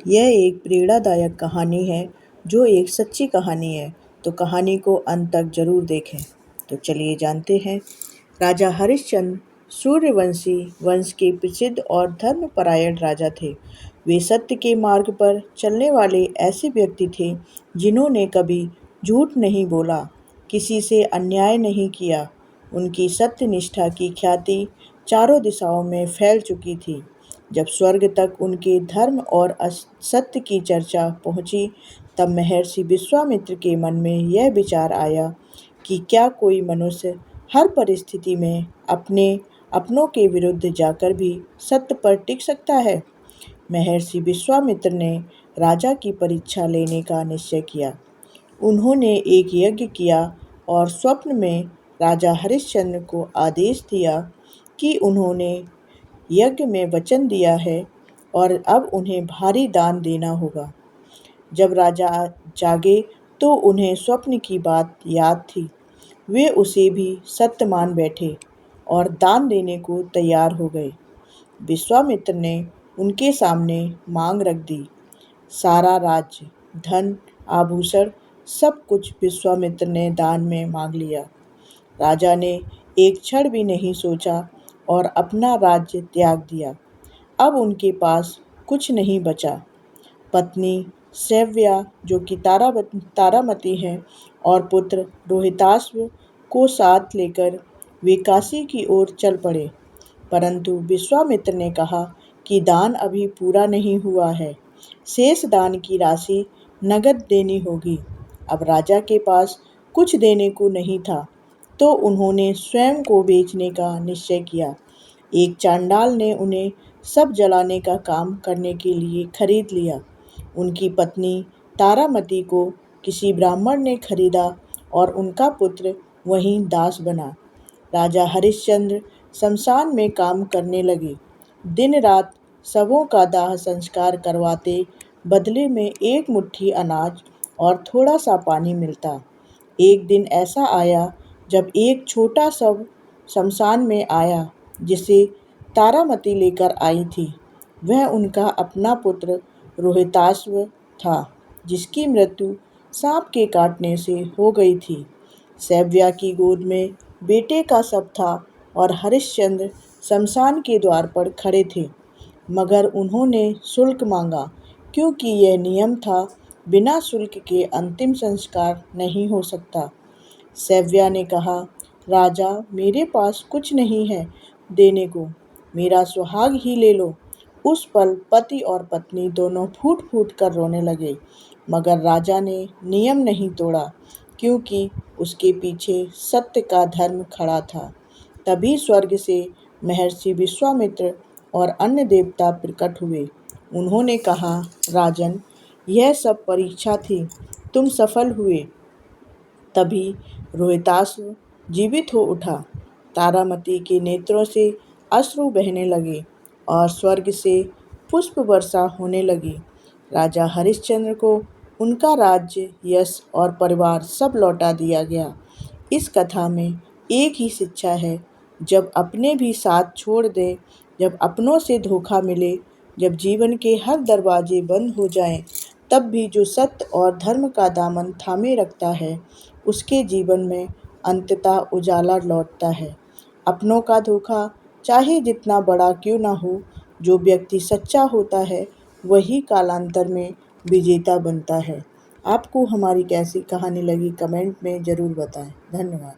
यह एक प्रेरणादायक कहानी है जो एक सच्ची कहानी है। तो कहानी को अंत तक जरूर देखें। तो चलिए जानते हैं। राजा हरिश्चंद्र सूर्यवंशी वंश के प्रसिद्ध और धर्मपरायण राजा थे। वे सत्य के मार्ग पर चलने वाले ऐसे व्यक्ति थे जिन्होंने कभी झूठ नहीं बोला, किसी से अन्याय नहीं किया। उनकी सत्यनिष्ठा की ख्याति चारों दिशाओं में फैल चुकी थी। जब स्वर्ग तक उनके धर्म और सत्य की चर्चा पहुंची, तब महर्षि विश्वामित्र के मन में यह विचार आया कि क्या कोई मनुष्य हर परिस्थिति में अपनों के विरुद्ध जाकर भी सत्य पर टिक सकता है। महर्षि विश्वामित्र ने राजा की परीक्षा लेने का निश्चय किया। उन्होंने एक यज्ञ किया और स्वप्न में राजा हरिश्चंद्र को आदेश दिया कि उन्होंने यज्ञ में वचन दिया है और अब उन्हें भारी दान देना होगा। जब राजा जागे तो उन्हें स्वप्न की बात याद थी। वे उसे भी सत्य मान बैठे और दान देने को तैयार हो गए। विश्वामित्र ने उनके सामने मांग रख दी। सारा राज्य, धन, आभूषण, सब कुछ विश्वामित्र ने दान में मांग लिया। राजा ने एक क्षण भी नहीं सोचा और अपना राज्य त्याग दिया। अब उनके पास कुछ नहीं बचा। पत्नी सैव्या, जो कि तारामती है, और पुत्र रोहिताश्व को साथ लेकर वे काशी की ओर चल पड़े। परंतु विश्वामित्र ने कहा कि दान अभी पूरा नहीं हुआ है, शेष दान की राशि नगद देनी होगी। अब राजा के पास कुछ देने को नहीं था, तो उन्होंने स्वयं को बेचने का निश्चय किया। एक चांडाल ने उन्हें सब जलाने का काम करने के लिए खरीद लिया। उनकी पत्नी तारामती को किसी ब्राह्मण ने खरीदा और उनका पुत्र वहीं दास बना। राजा हरिश्चंद्र शमशान में काम करने लगे। दिन रात शवों का दाह संस्कार करवाते, बदले में एक मुट्ठी अनाज और थोड़ा सा पानी मिलता। एक दिन ऐसा आया जब एक छोटा शव शमशान में आया, जिसे तारामती लेकर आई थी। वह उनका अपना पुत्र रोहिताश्व था, जिसकी मृत्यु सांप के काटने से हो गई थी। सैव्या की गोद में बेटे का शव था और हरिश्चंद्र शमशान के द्वार पर खड़े थे, मगर उन्होंने शुल्क मांगा, क्योंकि यह नियम था, बिना शुल्क के अंतिम संस्कार नहीं हो सकता। सैव्या ने कहा, राजा, मेरे पास कुछ नहीं है देने को, मेरा सुहाग ही ले लो। उस पल पति और पत्नी दोनों फूट फूट कर रोने लगे, मगर राजा ने नियम नहीं तोड़ा, क्योंकि उसके पीछे सत्य का धर्म खड़ा था। तभी स्वर्ग से महर्षि विश्वामित्र और अन्य देवता प्रकट हुए। उन्होंने कहा, राजन, यह सब परीक्षा थी, तुम सफल हुए। तभी रोहिताश्व जीवित हो उठा। तारामती के नेत्रों से अश्रु बहने लगे और स्वर्ग से पुष्प वर्षा होने लगी। राजा हरिश्चंद्र को उनका राज्य, यश और परिवार सब लौटा दिया गया। इस कथा में एक ही शिक्षा है, जब अपने भी साथ छोड़ दें, जब अपनों से धोखा मिले, जब जीवन के हर दरवाजे बंद हो जाएं, तब भी जो सत्य और धर्म का दामन थामे रखता है, उसके जीवन में अंततः उजाला लौटता है। अपनों का धोखा चाहे जितना बड़ा क्यों ना हो, जो व्यक्ति सच्चा होता है वही कालांतर में विजेता बनता है। आपको हमारी कैसी कहानी लगी, कमेंट में ज़रूर बताएं। धन्यवाद।